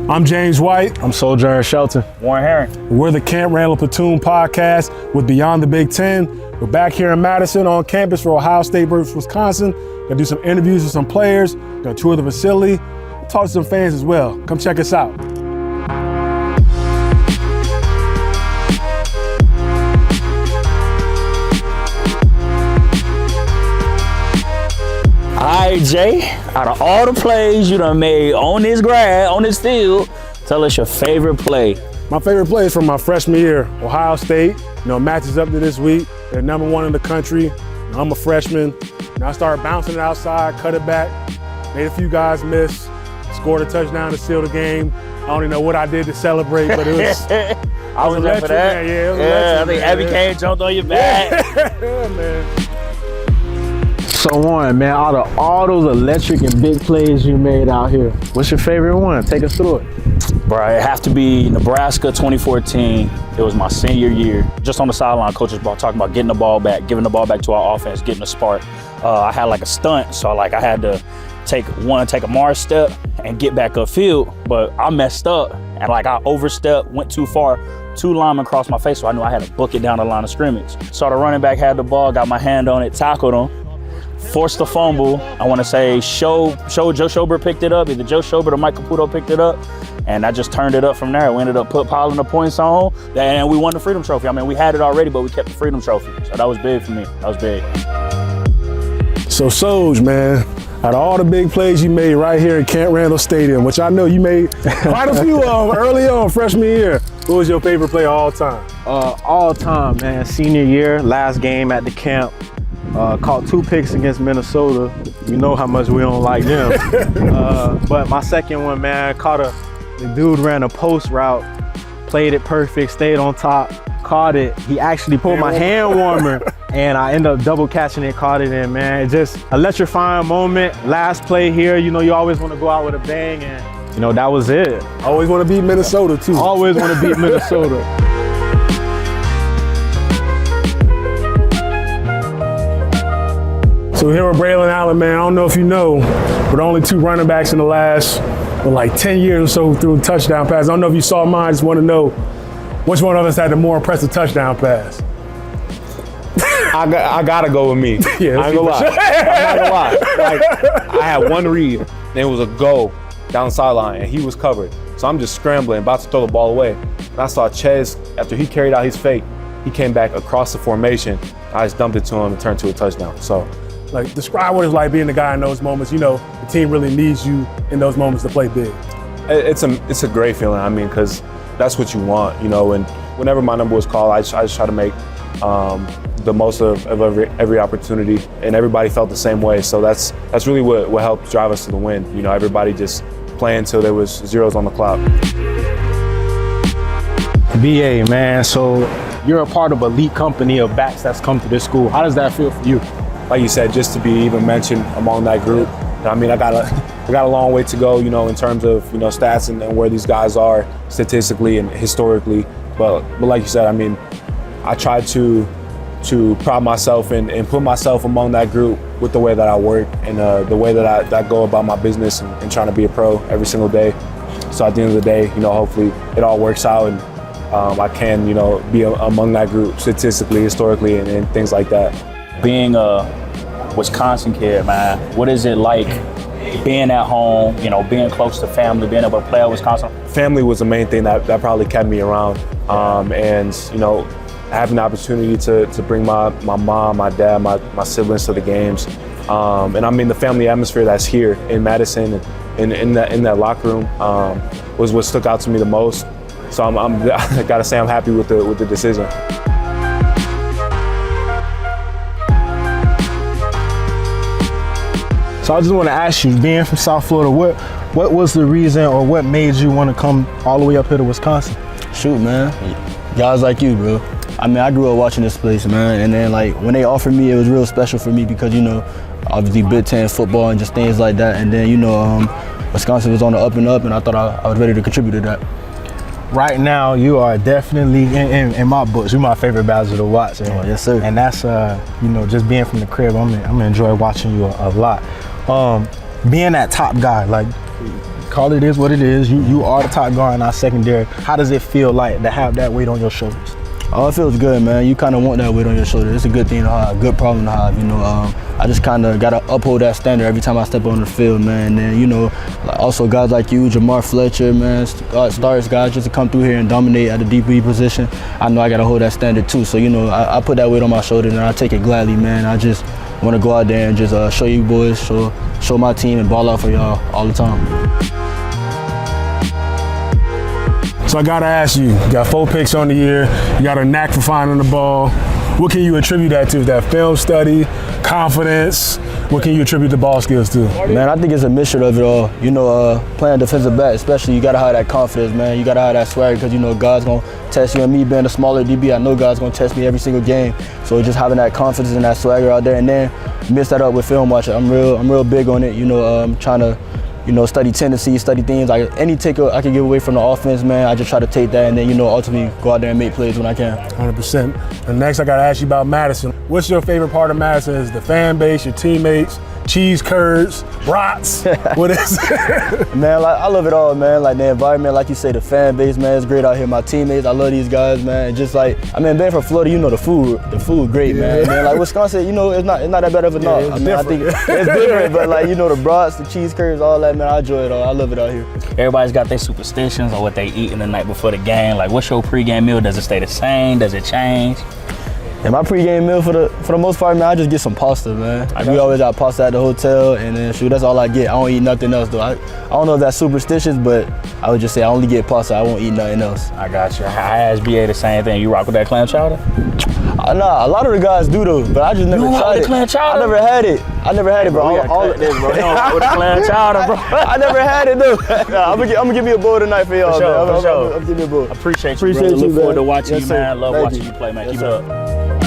I'm James White. I'm Sojourn, Shelton. Warren Herring. We're the Camp Randall Platoon podcast with Beyond the Big Ten. We're back here in Madison on campus for Ohio State versus Wisconsin. Gonna do some interviews with some players, gonna tour the facility, talk to some fans as well. Come check us out. All right, Jay, out of all the plays you done made on this field, tell us your favorite play. My favorite play is from my freshman year, Ohio State. Matches up to this week. They're #1 in the country. I'm a freshman. I started bouncing it outside, cut it back, made a few guys miss, scored a touchdown to seal the game. I don't even know what I did to celebrate, but it was I was there for that. Man. Yeah, it was I think Abby Kane jumped on your back. Yeah, man. So Warren, man, out of all those electric and big plays you made out here, what's your favorite one? Take us through it. Bro, it have to be Nebraska 2014. It was my senior year. Just on the sideline, coaches talking about getting the ball back, giving the ball back to our offense, getting a spark. I had like a stunt, so I had to take a march step and get back upfield, but I messed up and I overstepped, went too far. 2 linemen crossed my face, so I knew I had to book it down the line of scrimmage. So the running back had the ball, got my hand on it, tackled him, forced the fumble. I want to say Joe Schobert picked it up. Either Joe Schobert or Mike Caputo picked it up. And I just turned it up from there. We ended up piling the points on, and we won the Freedom Trophy. I mean, we had it already, but we kept the Freedom Trophy. So that was big for me. That was big. So Soj, man, out of all the big plays you made right here at Camp Randall Stadium, which I know you made quite a few of early on freshman year, what was your favorite play of all time? All time, man. Senior year, last game at the camp. Caught 2 picks against Minnesota. You know how much we don't like them. But my second one, man, the dude ran a post route, played it perfect, stayed on top, caught it. He actually pulled my hand warmer and I ended up double catching it, caught it in, man. It just electrifying moment. Last play here, you always want to go out with a bang, and that was it. Always want to beat Minnesota too. Always want to beat Minnesota. So here with Braelon Allen, man, I don't know if you know, but only 2 running backs in the last 10 years or so threw a touchdown pass. I don't know if you saw mine. I just want to know which one of us had the more impressive touchdown pass. I gotta go with me. Yeah, I ain't gonna lie. I'm not gonna lie. I had one read, and it was a go down the sideline, and he was covered. So I'm just scrambling, about to throw the ball away. And I saw Ches, after he carried out his fake, he came back across the formation. I just dumped it to him and turned to a touchdown. So, describe what it's like being the guy in those moments. The team really needs you in those moments to play big. it's a great feeling. I mean, because that's what you want, and whenever my number was called, I just try to make the most of every opportunity, and everybody felt the same way. So that's really what helped drive us to the win. Everybody just playing until there was zeros on the clock. BA, man, so you're a part of an elite company of backs that's come to this school. How does that feel for you? Like you said, just to be even mentioned among that group. I mean, I got a long way to go, in terms of stats and where these guys are statistically and historically. But like you said, I mean, I try to pride myself and put myself among that group with the way that I work and the way that I go about my business and trying to be a pro every single day. So at the end of the day, hopefully it all works out and I can, be among that group statistically, historically, and things like that. Being a Wisconsin kid, man, what is it like being at home, being close to family, being able to play at Wisconsin? Family was the main thing that probably kept me around. And, having the opportunity to bring my mom, my dad, my siblings to the games. And I mean, the family atmosphere that's here in Madison and in that locker room was what stuck out to me the most. So I gotta say I'm happy with the decision. So I just want to ask you, being from South Florida, what was the reason or what made you want to come all the way up here to Wisconsin? Shoot, man, guys like you, bro. I mean, I grew up watching this place, man, and then when they offered me, it was real special for me because, obviously Big Ten football and just things like that, and then, Wisconsin was on the up and up, and I thought I was ready to contribute to that. Right now, you are definitely, in my books, you're my favorite Badger to watch. And, yes, sir. And that's, just being from the crib, I'm gonna enjoy watching you a lot. Being that top guy, call it is what it is. You are the top guard in our secondary. How does it feel like to have that weight on your shoulders? Oh, it feels good, man. You kind of want that weight on your shoulder. It's a good thing to have, good problem to have. You know, I just kind of got to uphold that standard every time I step on the field, man. And then, you know, also guys like you, Jamar Fletcher, man, stars guys just to come through here and dominate at the DB position. I know I got to hold that standard too. So, you know, I put that weight on my shoulder and I take it gladly, man. I just want to go out there and just show you boys, show my team and ball out for y'all all the time. So I gotta ask you got 4 picks on the year, you got a knack for finding the ball. What can you attribute that to? Is that film study, confidence? What can you attribute the ball skills to? Man, I think it's a mixture of it all. You know, playing defensive back, especially, you gotta have that confidence, man. You gotta have that swagger because, you know, God's gonna test you. And me being a smaller DB, I know God's gonna test me every single game. So just having that confidence and that swagger out there, and then mix that up with film watching. I'm real big on it. You know, trying to, you know, study tendencies, study things. Like any takeout I can give away from the offense, man, I just try to take that and then, you know, ultimately go out there and make plays when I can. 100%. And next I gotta ask you about Madison. What's your favorite part of Madison? Is the fan base, your teammates, cheese curds, brats? What is it? Man, like, I love it all, man. Like the environment, like you say, the fan base, man, it's great out here. My teammates, I love these guys, man. And just like, I mean, being from Florida, you know, the food great, man. And then, like Wisconsin, you know, it's not that bad of a knock. I mean, I think it's different, but like, you know, the brats, the cheese curds, all that, man, I enjoy it all. I love it out here. Everybody's got their superstitions or what they eat in the night before the game. Like, what's your pregame meal? Does it stay the same? Does it change? And my pregame meal for the most part, man, I just get some pasta, man. Like, we always got pasta at the hotel, and then shoot, that's all I get. I don't eat nothing else though. I don't know if that's superstitious, but I would just say I only get pasta. I won't eat nothing else. I got you. I asked BA the same thing. You rock with that clam chowder? Nah, a lot of the guys do though, but I just never tried it. Clam chowder? I never had it, bro. All this, bro. You don't rock with the clam chowder, bro. I never had it though. Nah, I'm gonna give you a bowl tonight for y'all, man. For sure. I'm gonna give you a bowl. Appreciate you, bro. Look forward to watching you, man. Love watching you play, man. Keep it up.